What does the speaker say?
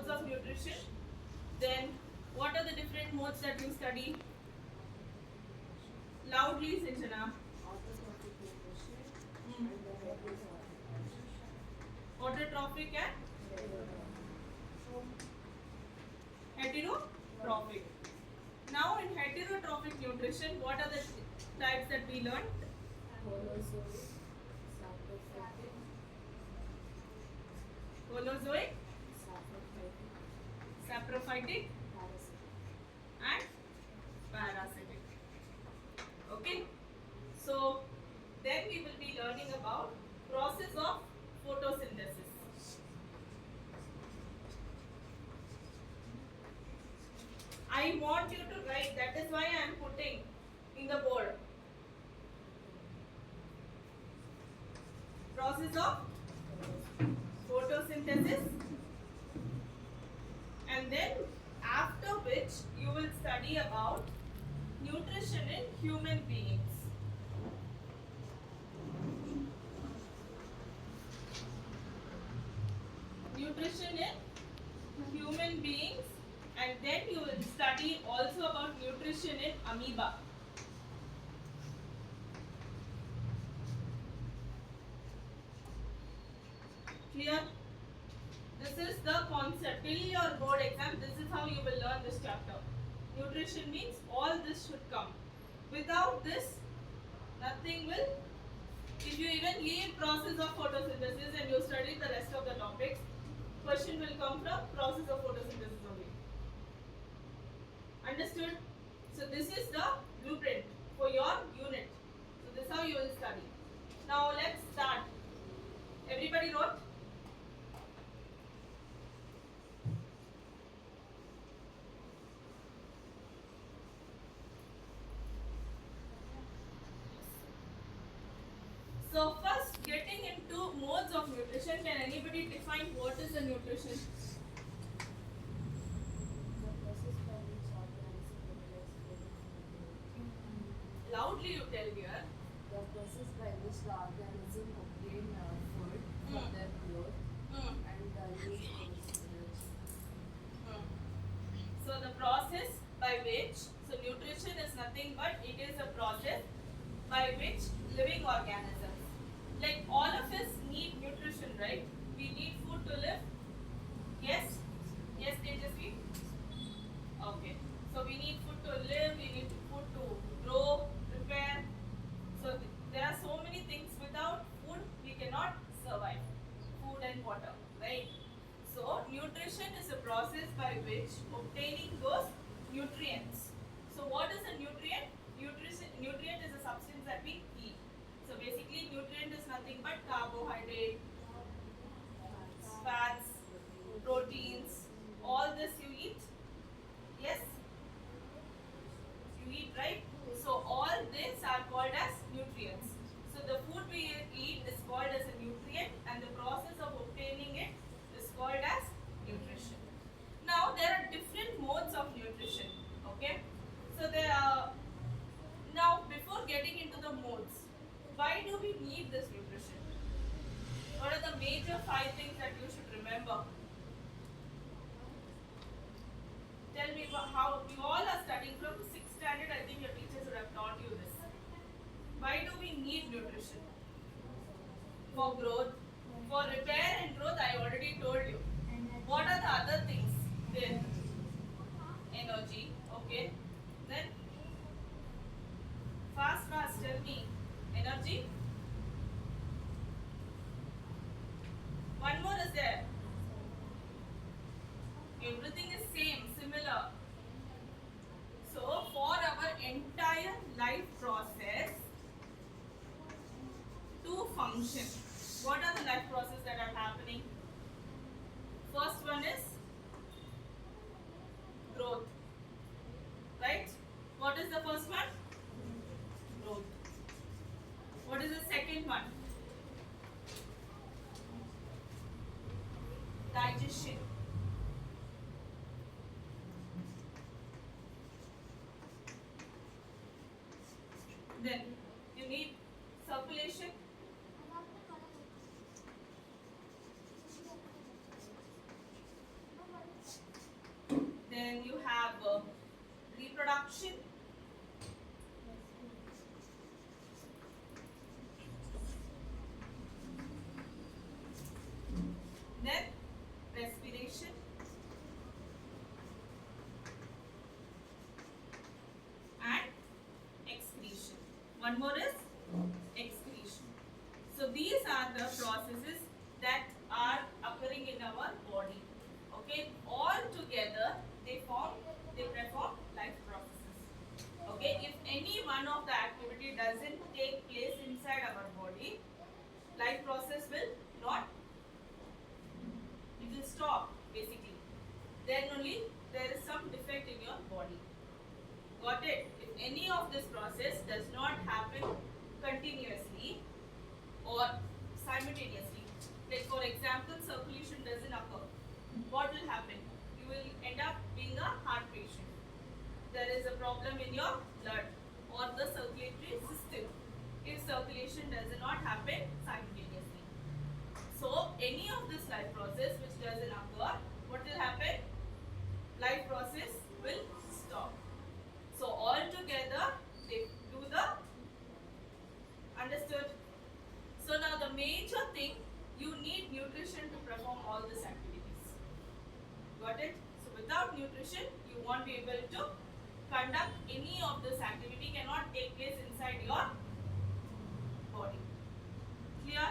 modes of nutrition. Then what are the different modes that you study? Loudly, Sinchana. Autotrophic and heterotrophic. Now in heterotrophic nutrition, what are the types that we learned? Holozoic, saprophytic and parasitic. Okay. So then we will be learning about process of photosynthesis. I want you to write, that is why I am putting in the board. Process of photosynthesis, and then after which you will study about nutrition in human beings. Nutrition in human beings, and then you will study also about nutrition in amoeba. Clear? This is the concept. Till your board exam, this is how you will learn this chapter. Nutrition means all this should come. Without this, nothing will. If you even leave process of photosynthesis and you study the rest of the topics, question will come from process of photosynthesis only. Understood? So this is the blueprint for your unit. So this is how you will study. Now let's start. Everybody wrote? So first, getting into modes of nutrition, can anybody define what is a nutrition? Loudly you tell here. The process by which the organism obtain food for their growth and use energy. So the process by which, so nutrition is nothing but it is a process by which living organisms, like all of us need nutrition, right? We need food to live. Yes? Yes, Tejasvi? Okay. So we need food to live, we need food to grow, prepare. So there are so many things. Without food, we cannot survive. Food and water, right? So nutrition is a process by which obtaining those nutrients. So what is a nutrient? Nutrient is a substance that we eat. So basically nutrient is nothing but carbohydrate, fats, proteins, all this you eat. Yes? You eat, right? So all these are called as nutrients. So the food we eat is called as a nutrient, and the process of obtaining it is called as nutrition. Now there are different modes of nutrition. Okay? So there are, now before getting into the modes, why do we need this nutrition? What are the major 5 things that you should remember? Tell me how you all are studying from 6th standard. I think your teachers would have taught you this. Why do we need nutrition? For growth, for repair and growth. I already told you. What are the other things? Then energy. Okay. Then fast. Tell me. Energy. One more is there. Everything is similar. So for our entire life process to function, what are the life processes that are happening? First one is growth, right? What is the first one? Growth. What is the second one? Digestion. Then you need circulation. Consumption. Then respiration. And excretion. One more is excretion. So these are the processes that are occurring in our body. Okay, all together they perform life processes. Okay, if any one of the activity doesn't take place inside our body, life process will not, it will stop basically. Then only there is some defect in your body. Got it? If any of this process does not happen continuously or simultaneously, like for example, circulation doesn't occur, what will happen? You will end up being a heart patient. There is a problem in your blood or the circulatory system if circulation does not happen simultaneously. So any of this life process which doesn't occur, what will happen? Life process will stop. So all together they do the, understood? So now the major thing, you need nutrition to perform all these activities. Got it? So without nutrition, you won't be able to conduct any of this activity, cannot take place inside your body. Clear?